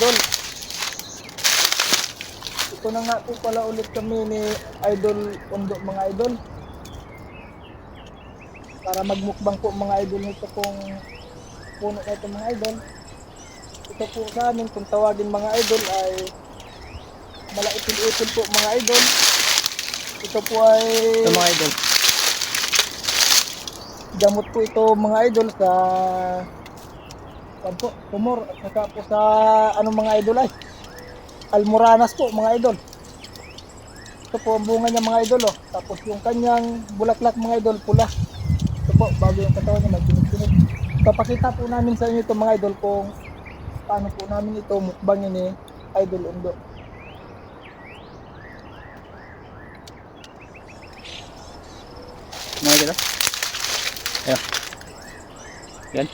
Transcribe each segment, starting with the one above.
idol. Ito na nga po pala ulit kami ni Idol Undo mga idol. Para magmukbang po mga idol nito kung puno na ito mga idol. Ito po sa amin kung tawagin mga idol ay malaitil-itil po mga idol. Ito po ay Ito mga idol. gamot po ito mga idol sa po, tumor at saka po sa ano mga idol ay almoranas po mga idol. Ito po ang bunga niya mga idol oh. Tapos yung kanyang bulaklak mga idol pula. Ito po bago yung katawan niya may tinig-tinig. Papakita po namin sa inyo ito mga idol kung paano po namin ito mukbangin ni Idol Undo. Mga idol. Ayan. Yan.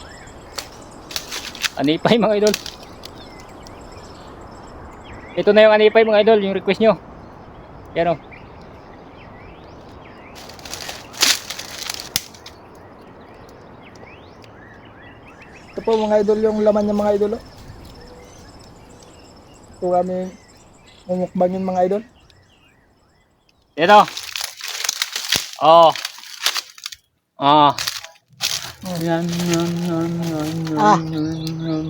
Anipay mga idol. Ito na yung anipay mga idol, yung request nyo. Yan o. Ito po mga idol yung laman niya mga idol oh. Ito kami mumukbangin mga idol. Ito. Oh. Ah. Yan. Ah.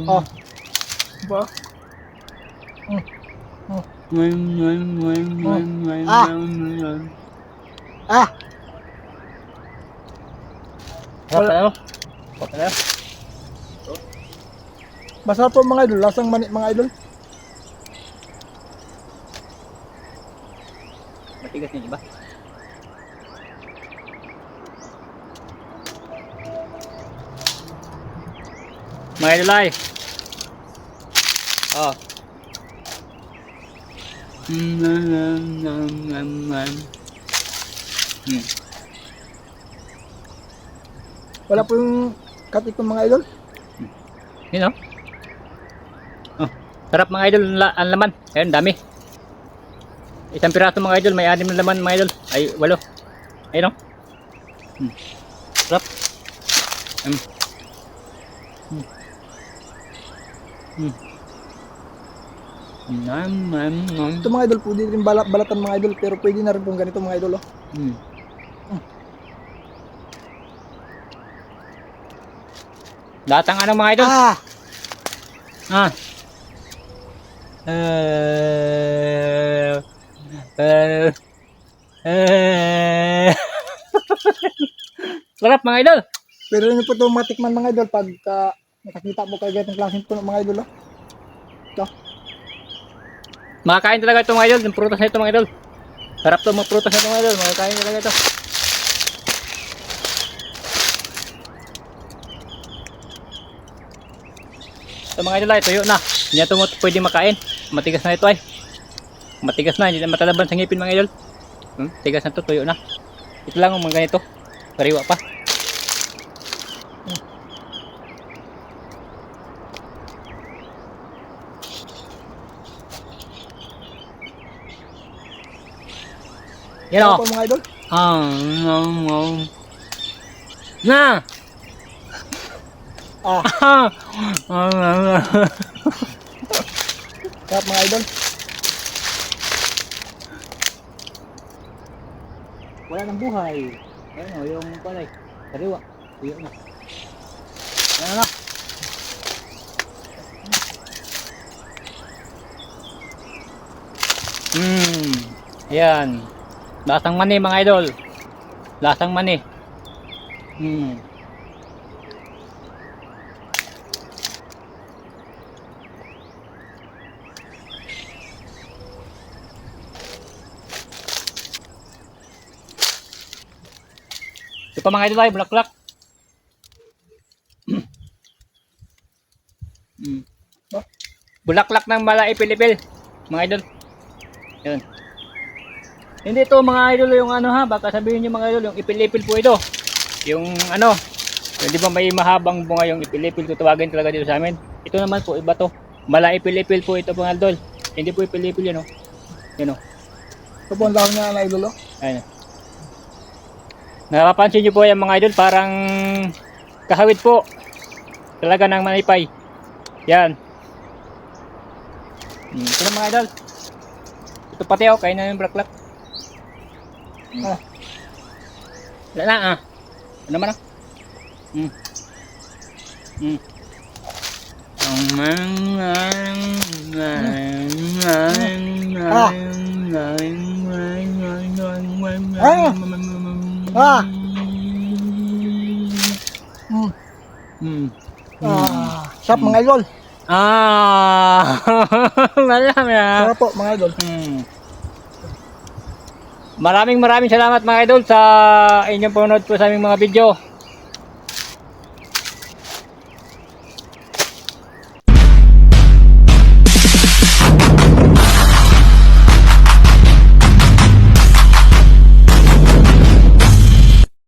Oh. Ba? Ah. Sarap tayo. Sarap tayo. Masarap po mga idol, lasang mani mga idol. Matigas niya diba? Mga idol ay. Oh. Wala po yung cut itong mga idol. Yun o. Oh. Sarap mga idol ang laman. Ayun, dami. Isang piraso mga idol, may 6 na laman mga idol. Ay, 8. Ayun o. Sarap. Ito mga idol, pwede rin balatan mga idol, pero pwede na rin pong ganito mga idol oh. Lahat ang ano mga idol. Ah! Ah. Sarap mga idol. Pero yun po ito matikman mga idol pagka nakakita mo kayo ganitong klaseng puno mga idol oh. Ito. Makakain talaga ito mga idol. Yung prutas na ito mga idol. Sarap ito mga prutas na ito mga idol. Makakain talaga ito. Ito mga idol ay tuyo na. Hindi na ito pwede makain. Matigas na ito ay. Matigas na. Hindi na matalaban sa ngipin mga idol. Tigas na ito. Tuyo na. Ito lang ang mga ganito. Sariwa pa. Yan o. Ito po mga idol. Na! Ah, sarap mga idol. Wala nang buhay. Ayan o, yung palay. Sariwa. Tuyo na. Ayan na. Ayan. Lasang mani mga idol. Lasang mani. Ito pa mga idol ay bulaklak. Bulaklak ng malaipil-ipil mga idol. Yun. Hindi ito mga idol yung ano ha, baka sabihin niyo mga idol yung ipil-ipil po ito. Yung ano, hindi ba may mahabang bunga yung ipil-ipil, tutawagin talaga dito sa amin. Ito naman po iba to. Malaipil-ipil po ito mga idol. Hindi po ipil-ipil yun oh. Yun oh. Ito po ang dami niya mga idol oh. Ayun. Napapansin niyo po yung mga idol, parang kahawit po talaga ng manipay. Yan. Ito na mga idol. Ito pati oh, kain na yung bulaklak. Ah. Wala na ah. Ano naman ah. Sarap mga idol. Marami ah. Sarap po mga idol. Maraming salamat mga idol sa inyong panonood po sa aming mga video.